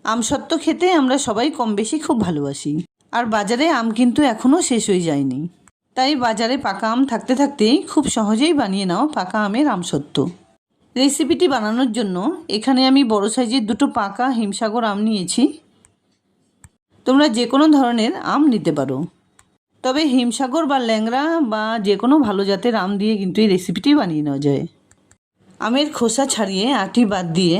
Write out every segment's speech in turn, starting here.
আমসত্ত্ব খেতে আমরা সবাই কম বেশি খুব ভালোবাসি, আর বাজারে আম কিন্তু এখনও শেষ হয়ে যায়নি। তাই বাজারে পাকা আম থাকতে থাকতেই খুব সহজেই বানিয়ে নাও পাকা আমের আমসত্ত্ব। রেসিপিটি বানানোর জন্য এখানে আমি বড় সাইজের দুটো পাকা হিমসাগর আম নিয়েছি। তোমরা যে কোনো ধরনের আম নিতে পারো, তবে হিমসাগর বা ল্যাংড়া বা যে কোনো ভালো জাতের আম দিয়ে কিন্তু এই রেসিপিটি বানিয়ে নেওয়া যায়। আমের খোসা ছাড়িয়ে আটি বাদ দিয়ে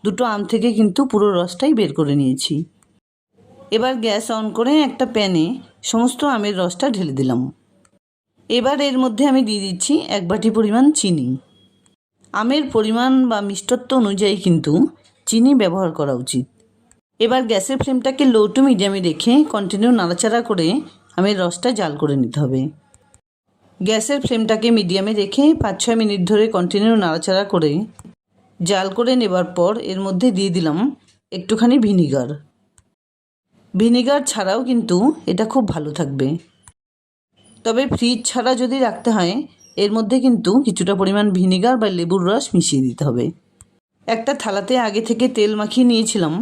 দুটো আম থেকে কিন্তু পুরো রসটাই বের করে নিয়েছি। এবার গ্যাস অন করে একটা প্যানে সমস্ত আমের রসটা ঢেলে দিলাম। এবার এর মধ্যে আমি দিয়ে দিচ্ছি 1 বাটি পরিমাণ চিনি। আমের পরিমাণ বা মিষ্টত্ব অনুযায়ী কিন্তু চিনি ব্যবহার করা উচিত। এবার গ্যাসের ফ্লেমটাকে লো টু মিডিয়ামে রেখে কন্টিনিউ নাড়াচাড়া করে আমের রসটা জাল করে নিতে হবে। গ্যাসের ফ্লেমটাকে মিডিয়ামে রেখে 5-6 মিনিট ধরে কন্টিনিউ নাড়াচাড়া করে জাল করে নেবার পর এর মধ্যে দিয়ে দিলাম একটুখানি ভিনিগার। ভিনিগার ছাড়াও কিন্তু এটা খুব ভালো থাকবে, তবে ফ্রিজ ছাড়া যদি রাখতে হয় এর মধ্যে কিন্তু কিছুটা পরিমাণ ভিনিগার বা লেবুর রস মিশিয়ে দিতে হবে। একটা থালাতে আগে থেকে তেল মাখিয়ে নিয়েছিলাম।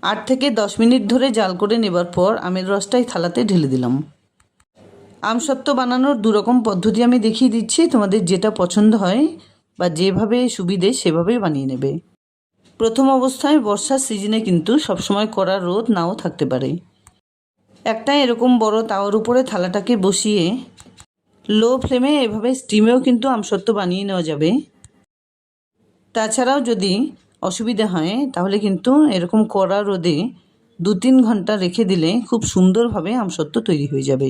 8 থেকে 10 মিনিট ধরে জাল করে নেবার পর আমের রসটাই থালাতে ঢেলে দিলাম। আমসত্ত্ব বানানোর 2 রকম পদ্ধতি আমি দেখিয়ে দিচ্ছি, তোমাদের যেটা পছন্দ হয় বা যেভাবে সুবিধে সেভাবেই বানিয়ে নেবে। প্রথম অবস্থায় বর্ষার সিজনে কিন্তু সবসময় কড়া রোদ নাও থাকতে পারে। একটা এরকম বড় তাওয়ার উপরে থালাটাকে বসিয়ে লো ফ্লেমে এভাবে স্টিমেও কিন্তু আমসত্ত্ব বানিয়ে নেওয়া যাবে। তাছাড়াও যদি অসুবিধা হয় তাহলে কিন্তু এরকম কড়া রোদে 2-3 ঘন্টা রেখে দিলে খুব সুন্দরভাবে আমসত্ত্ব তৈরি হয়ে যাবে।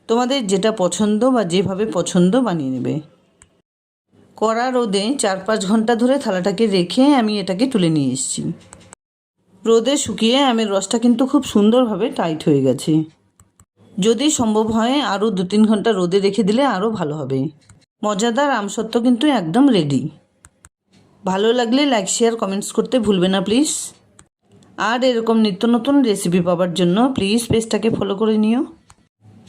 তোমাদের যেটা পছন্দ বা যেভাবে পছন্দ বানিয়ে নেবে। কড়া রোদে 4-5 ঘন্টা ধরে থালাটাকে রেখে আমি এটাকে তুলে নিয়ে এসেছি। রোদে শুকিয়ে আমের রসটা কিন্তু খুব সুন্দরভাবে টাইট হয়ে গেছে। যদি সম্ভব হয় আরও 2-3 ঘন্টা রোদে রেখে দিলে আরও ভালো হবে। মজাদার আমসত্ত্ব কিন্তু একদম রেডি। ভালো লাগলে লাইক শেয়ার কমেন্টস করতে ভুলবে না প্লিজ। আর এরকম নিত্য নতুন রেসিপি পাওয়ার জন্য প্লিজ পেজটাকে ফলো করে নিও।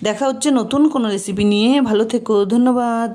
দেখা হচ্ছে নতুন কোনো রেসিপি নিয়ে। ভালো থেকো, ধন্যবাদ।